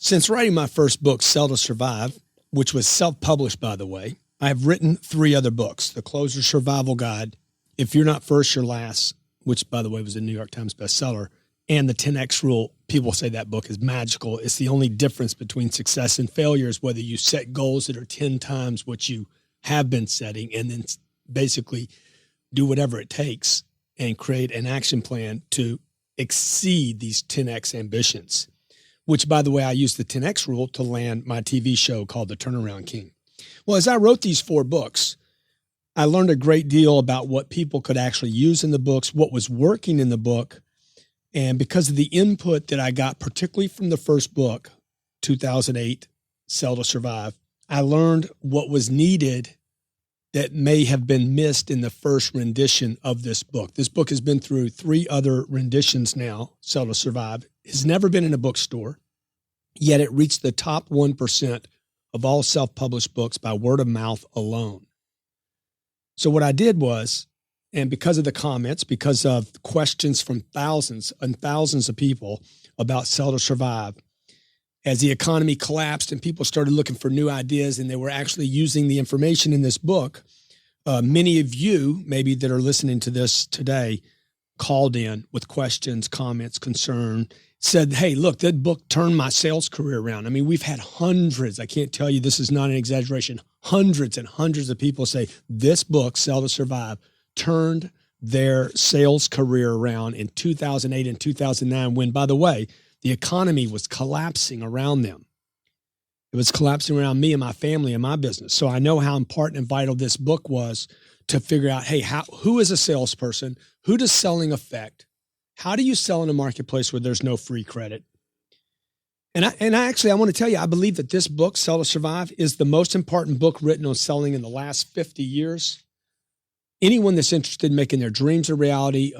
Since writing my first book, Sell to Survive, which was self-published, by the way, I have written 3 other books: The Closer Survival Guide, If You're Not First, You're Last, which, by the way, was a New York Times bestseller, and The 10X Rule. People say that book is magical. It's the only difference between success and failure is whether you set goals that are 10 times what you have been setting and then basically do whatever it takes and create an action plan to exceed these 10X ambitions, which, by the way, I used the 10X rule to land my TV show called The Turnaround King. Well, as I wrote these 4 books, I learned a great deal about what people could actually use in the books, what was working in the book. And because of the input that I got, particularly from the first book, 2008, Sell to Survive, I learned what was needed that may have been missed in the first rendition of this book. This book has been through 3 other renditions now, Sell to Survive. It's never been in a bookstore, yet it reached the top 1% of all self-published books by word of mouth alone. So what I did was, and because of the comments, because of questions from thousands and thousands of people about Sell to Survive, as the economy collapsed and people started looking for new ideas and they were actually using the information in this book, many of you, maybe that are listening to this today, called in with questions, comments, concern, said, hey, look, that book turned my sales career around. I mean, we've had hundreds, I can't tell you, this is not an exaggeration, hundreds and hundreds of people say this book, Sell to Survive, turned their sales career around in 2008 and 2009 when, by the way, the economy was collapsing around them. It was collapsing around me and my family and my business. So I know how important and vital this book was to figure out, hey, who is a salesperson? Who does selling affect? How do you sell in a marketplace where there's no free credit? And I want to tell you, I believe that this book, Sell to Survive, is the most important book written on selling in the last 50 years. Anyone that's interested in making their dreams a reality,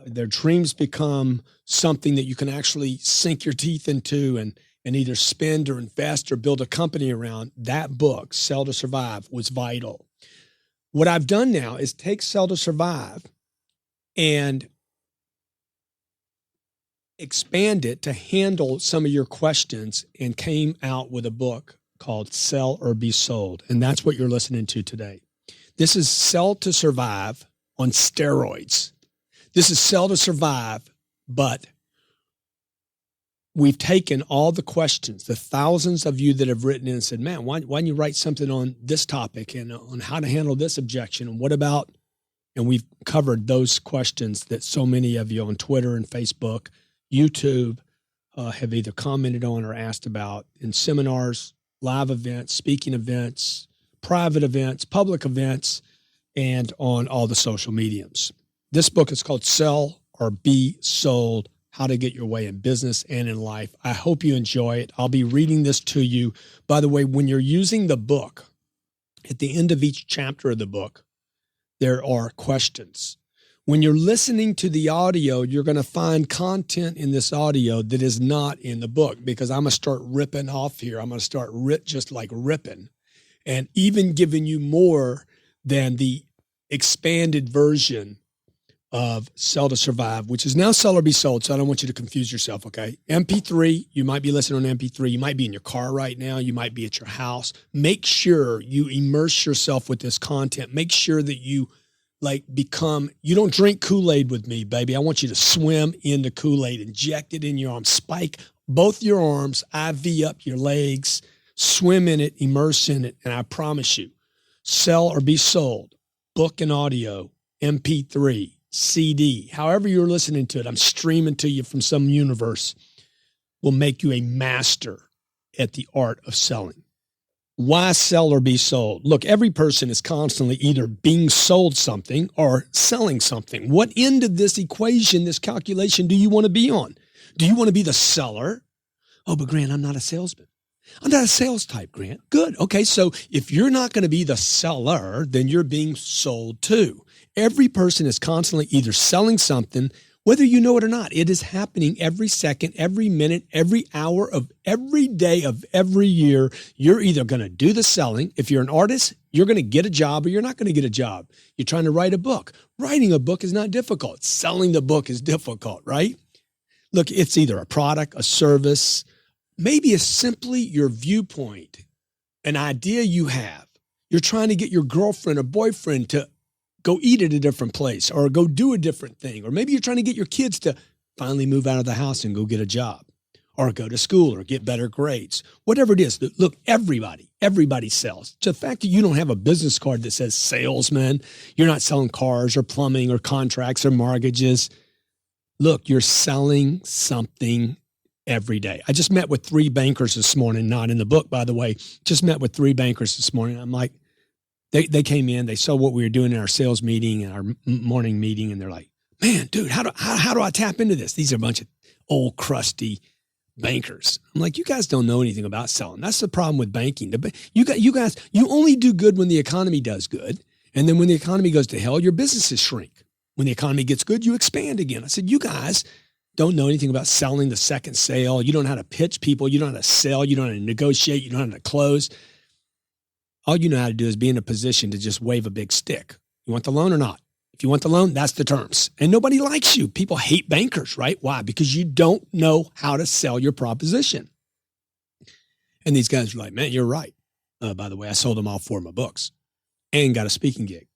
their dreams become something that you can actually sink your teeth into and either spend or invest or build a company around, that book, Sell to Survive, was vital. What I've done now is take Sell to Survive and expand it to handle some of your questions and came out with a book called Sell or Be Sold. And that's what you're listening to today. This is Sell to Survive on steroids. This is Sell to Survive, but we've taken all the questions, the thousands of you that have written in and said, man, why don't you write something on this topic and on how to handle this objection? And what about, and we've covered those questions that so many of you on Twitter and Facebook, YouTube have either commented on or asked about in seminars, live events, speaking events, private events, public events, and on all the social mediums. This book is called Sell or Be Sold, How to Get Your Way in Business and in Life. I hope you enjoy it. I'll be reading this to you. By the way, when you're using the book, at the end of each chapter of the book, there are questions. When you're listening to the audio, you're going to find content in this audio that is not in the book, because I'm going to start ripping off here. I'm going to start just like ripping, and even giving you more than the expanded version of Sell to Survive, which is now Sell or Be Sold. So I don't want you to confuse yourself, okay? MP3, you might be listening on MP3. You might be in your car right now. You might be at your house. Make sure you immerse yourself with this content. Make sure that you you don't drink Kool-Aid with me, baby. I want you to swim in the Kool-Aid, inject it in your arms, spike both your arms, IV up your legs, swim in it, immerse in it. And I promise you, Sell or Be Sold, book and audio, MP3, CD, however you're listening to it, I'm streaming to you from some universe, will make you a master at the art of selling. Why sell or be sold? Look, every person is constantly either being sold something or selling something. What end of this equation, this calculation, do you want to be on? Do you want to be the seller? Oh, but Grant, I'm not a salesman. I'm not a sales type, Grant. Good. Okay, so if you're not going to be the seller, then you're being sold to. Every person is constantly either selling something, whether you know it or not. It is happening every second, every minute, every hour of every day of every year. You're either going to do the selling. If you're an artist, you're going to get a job or you're not going to get a job. You're trying to write a book. Writing a book is not difficult. Selling the book is difficult, right? Look, it's either a product, a service, maybe it's simply your viewpoint, an idea you have. You're trying to get your girlfriend or boyfriend to go eat at a different place or go do a different thing. Or maybe you're trying to get your kids to finally move out of the house and go get a job or go to school or get better grades. Whatever it is. Look, everybody sells. So the fact that you don't have a business card that says salesman, you're not selling cars or plumbing or contracts or mortgages. Look, you're selling something every day. I just met with 3 bankers this morning, not in the book, by the way. Just met with 3 bankers this morning. I'm like, they came in, they saw what we were doing in our sales meeting and our morning meeting, and they're like, man, dude, how do I tap into this? These are a bunch of old, crusty bankers. I'm like, you guys don't know anything about selling. That's the problem with banking. You guys, you only do good when the economy does good. And then when the economy goes to hell, your businesses shrink. When the economy gets good, you expand again. I said, you guys don't know anything about selling the second sale. You don't know how to pitch people. You don't know how to sell. You don't know how to negotiate. You don't know how to close. All you know how to do is be in a position to just wave a big stick. You want the loan or not? If you want the loan, that's the terms. And nobody likes you. People hate bankers, right? Why? Because you don't know how to sell your proposition. And these guys are like, man, you're right. By the way, I sold them all 4 of my books and got a speaking gig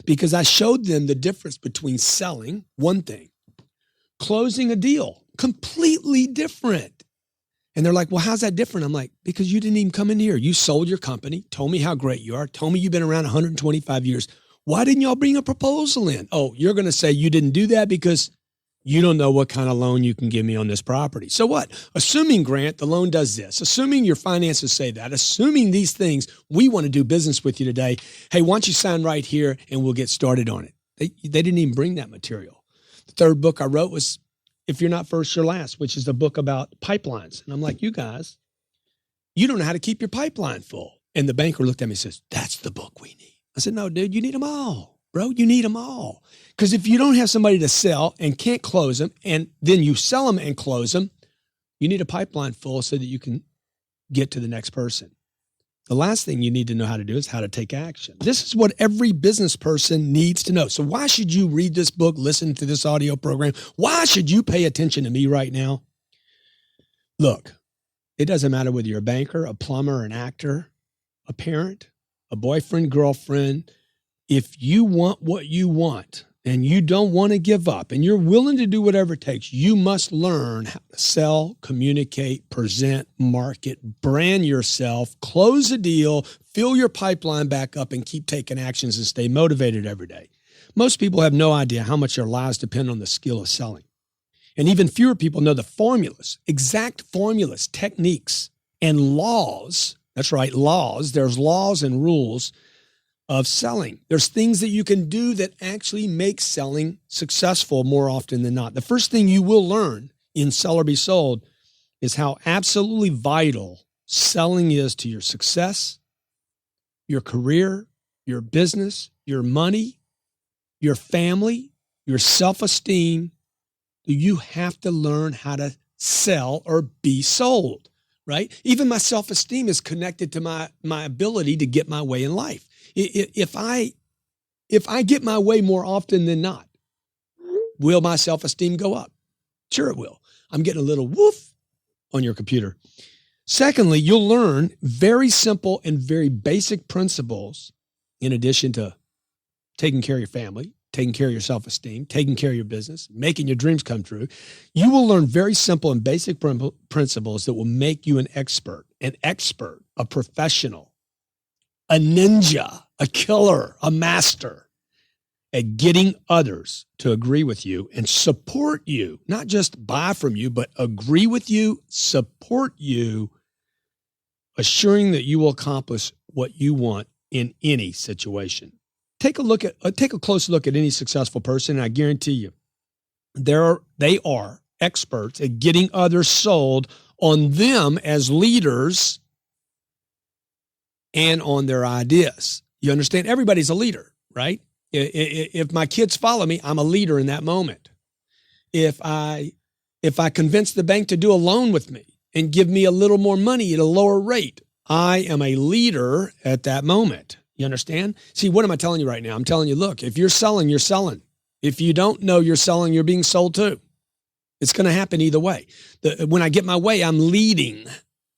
because I showed them the difference between selling, one thing, closing a deal, completely different. And they're like, well, how's that different? I'm like, because you didn't even come in here. You sold your company, told me how great you are, told me you've been around 125 years. Why didn't y'all bring a proposal in? Oh, you're going to say you didn't do that because you don't know what kind of loan you can give me on this property. So what? Assuming, Grant, the loan does this, assuming your finances say that, assuming these things, we want to do business with you today. Hey, why don't you sign right here and we'll get started on it. They didn't even bring that material. The 3rd book I wrote was If You're Not First, You're Last, which is a book about pipelines. And I'm like, you guys, you don't know how to keep your pipeline full. And the banker looked at me and says, that's the book we need. I said, no, dude, you need them all, bro. You need them all. Because if you don't have somebody to sell and can't close them, and then you sell them and close them, you need a pipeline full so that you can get to the next person. The last thing you need to know how to do is how to take action. This is what every business person needs to know. So why should you read this book, listen to this audio program? Why should you pay attention to me right now? Look, it doesn't matter whether you're a banker, a plumber, an actor, a parent, a boyfriend, girlfriend. If you want what you want and you don't want to give up and you're willing to do whatever it takes, you must learn how to sell, communicate, present, market, brand yourself, close a deal, fill your pipeline back up, and keep taking actions and stay motivated every day. Most people have no idea how much their lives depend on the skill of selling. And even fewer people know the formulas, exact formulas, techniques, and laws. That's right, laws. There's laws and rules of selling. There's things that you can do that actually make selling successful more often than not. The first thing you will learn in Sell or Be Sold is how absolutely vital selling is to your success, your career, your business, your money, your family, your self-esteem. You have to learn how to sell or be sold, right? Even my self-esteem is connected to my ability to get my way in life. If I get my way more often than not, will my self-esteem go up? Sure it will. I'm getting a little woof on your computer. Secondly, you'll learn very simple and very basic principles in addition to taking care of your family, taking care of your self-esteem, taking care of your business, making your dreams come true. You will learn very simple and basic principles that will make you an expert, a professional, a ninja, a killer, a master at getting others to agree with you and support you, not just buy from you, but agree with you, support you, assuring that you will accomplish what you want in any situation. Take a close look at any successful person, and I guarantee you, they are experts at getting others sold on them as leaders and on their ideas. You understand? Everybody's a leader, right? If my kids follow me, I'm a leader in that moment. If I convince the bank to do a loan with me and give me a little more money at a lower rate, I am a leader at that moment. You understand? See, what am I telling you right now? I'm telling you, look, if you're selling, you're selling. If you don't know you're selling, you're being sold too. It's going to happen either way. When I get my way, I'm leading.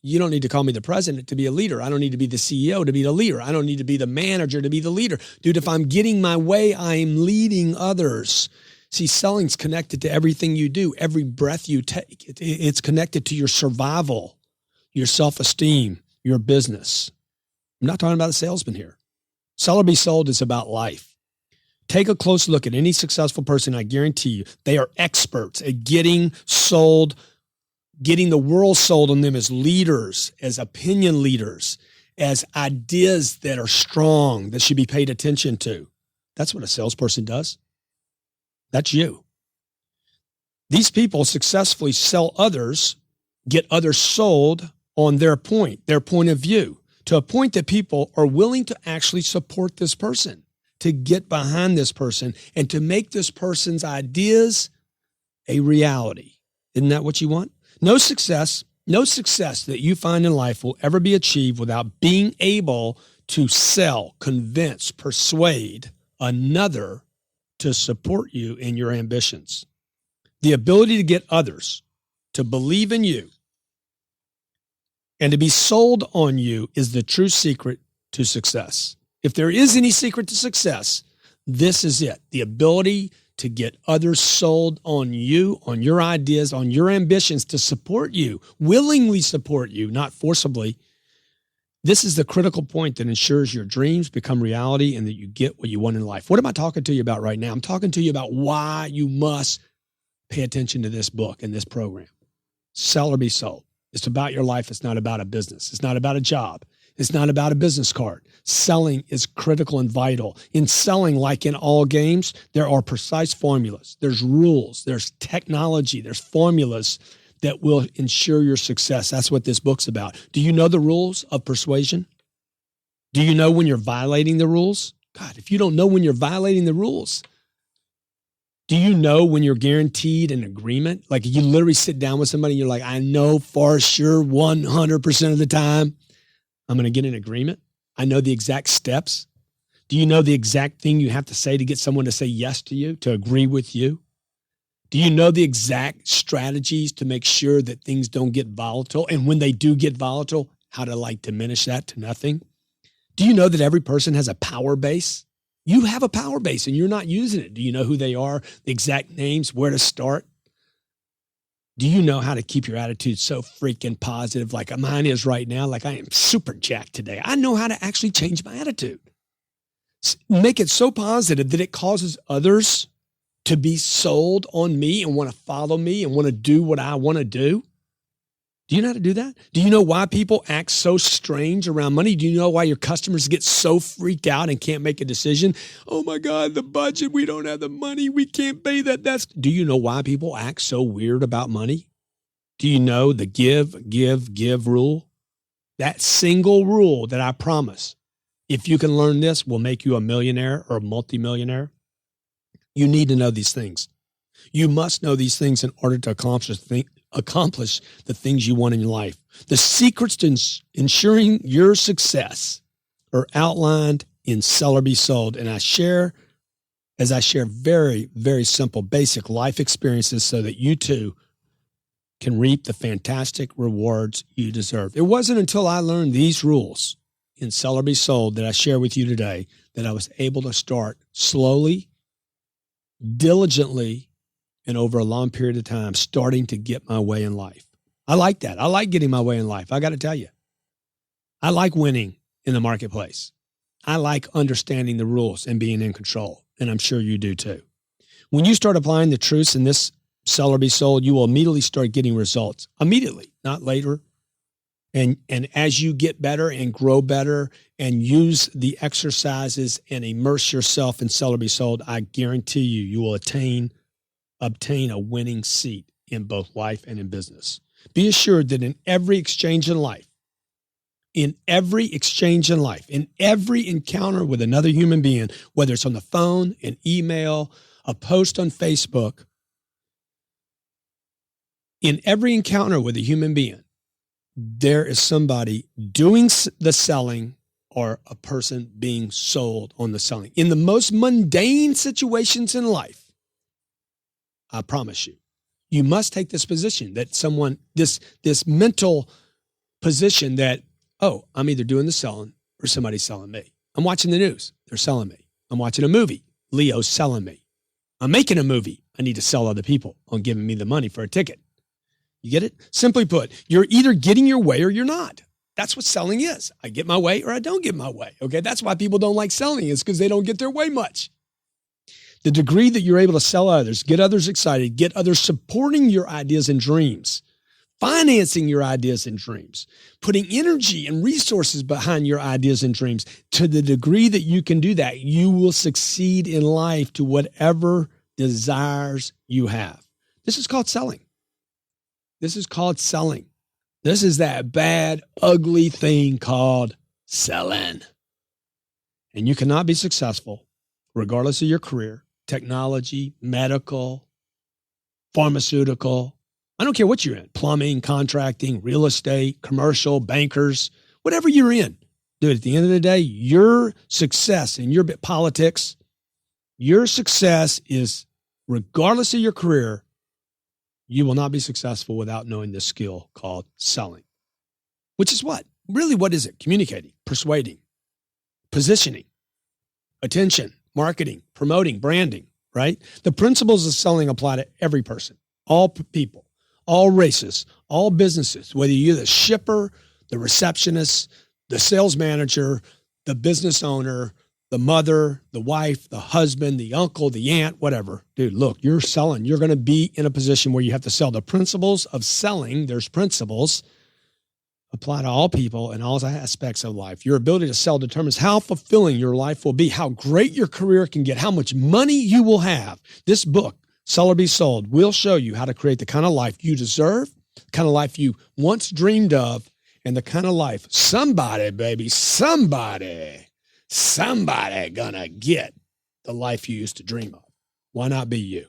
You don't need to call me the president to be a leader. I don't need to be the CEO to be the leader. I don't need to be the manager to be the leader. Dude, if I'm getting my way, I'm leading others. See, selling's connected to everything you do, every breath you take. It's connected to your survival, your self-esteem, your business. I'm not talking about a salesman here. Sell or be sold is about life. Take a close look at any successful person. I guarantee you, they are experts at getting sold, getting the world sold on them as leaders, as opinion leaders, as ideas that are strong, that should be paid attention to. That's what a salesperson does. That's you. These people successfully sell others, get others sold on their point of view, to a point that people are willing to actually support this person, to get behind this person, and to make this person's ideas a reality. Isn't that what you want? No success that you find in life will ever be achieved without being able to sell, convince, persuade another to support you in your ambitions. The ability to get others to believe in you and to be sold on you is the true secret to success. If there is any secret to success, this is it. The ability to get others sold on you, on your ideas, on your ambitions, to support you, willingly support you, not forcibly. This is the critical point that ensures your dreams become reality and that you get what you want in life. What am I talking to you about right now? I'm talking to you about why you must pay attention to this book and this program. Sell or be sold. It's about your life. It's not about a business. It's not about a job. It's not about a business card. Selling is critical and vital. In selling, like in all games, there are precise formulas. There's rules. There's technology. There's formulas that will ensure your success. That's what this book's about. Do you know the rules of persuasion? Do you know when you're violating the rules? God, if you don't know when you're violating the rules, do you know when you're guaranteed an agreement? Like you literally sit down with somebody and you're like, I know for sure 100% of the time I'm going to get an agreement. I know the exact steps. Do you know the exact thing you have to say to get someone to say yes to you, to agree with you? Do you know the exact strategies to make sure that things don't get volatile? And when they do get volatile, how to like diminish that to nothing? Do you know that every person has a power base? You have a power base and you're not using it. Do you know who they are, the exact names, where to start? Do you know how to keep your attitude so freaking positive like mine is right now? Like I am super jacked today. I know how to actually change my attitude. Make it so positive that it causes others to be sold on me and want to follow me and want to do what I want to do. Do you know how to do that? Do you know why people act so strange around money? Do you know why your customers get so freaked out and can't make a decision? Oh my God, the budget, we don't have the money. We can't pay that. Do you know why people act so weird about money? Do you know the give rule? That single rule that I promise, if you can learn this, will make you a millionaire or a multimillionaire. You need to know these things. You must know these things in order to accomplish the things you want in your life. The secrets to ensuring your success are outlined in Sell or Be Sold. And I share very, very simple, basic life experiences so that you too can reap the fantastic rewards you deserve. It wasn't until I learned these rules in Sell or Be Sold that I share with you today that I was able to start slowly, diligently, and over a long period of time, starting to get my way in life. I like that. I like getting my way in life. I got to tell you, I like winning in the marketplace. I like understanding the rules and being in control. And I'm sure you do too. When you start applying the truths in this Sell or Be Sold, you will immediately start getting results. Immediately, not later. And as you get better and grow better and use the exercises and immerse yourself in Sell or Be Sold, I guarantee you will obtain a winning seat in both life and in business. Be assured that in every exchange in life, in every encounter with another human being, whether it's on the phone, an email, a post on Facebook, in every encounter with a human being, there is somebody doing the selling or a person being sold on the selling. In the most mundane situations in life, I promise you, You must take this position that this mental position that, oh, I'm either doing the selling or somebody's selling me. I'm watching the news. They're selling me. I'm watching a movie. Leo's selling me. I'm making a movie. I need to sell other people on giving me the money for a ticket. You get it? Simply put, you're either getting your way or you're not. That's what selling is. I get my way or I don't get my way. Okay. That's why people don't like selling, is because they don't get their way much. The degree that you're able to sell others, get others excited, get others supporting your ideas and dreams, financing your ideas and dreams, putting energy and resources behind your ideas and dreams, to the degree that you can do that, you will succeed in life to whatever desires you have. This is called selling. This is called selling. This is that bad, ugly thing called selling. And you cannot be successful, regardless of your career, technology, medical, pharmaceutical. I don't care what you're in, plumbing, contracting, real estate, commercial, bankers, whatever you're in. Dude, at the end of the day, your success in your politics, your success is, regardless of your career, you will not be successful without knowing this skill called selling. Which is what? Really, what is it? Communicating, persuading, positioning, attention, marketing, promoting, branding, right? The principles of selling apply to every person, all people, all races, all businesses, whether you're the shipper, the receptionist, the sales manager, the business owner, the mother, the wife, the husband, the uncle, the aunt, whatever. Dude, look, you're selling. You're going to be in a position where you have to sell. The principles of selling, there's principles, apply to all people and all aspects of life. Your ability to sell determines how fulfilling your life will be, how great your career can get, how much money you will have. This book, Sell or Be Sold, will show you how to create the kind of life you deserve, the kind of life you once dreamed of, and the kind of life somebody, baby, somebody gonna get the life you used to dream of. Why not be you?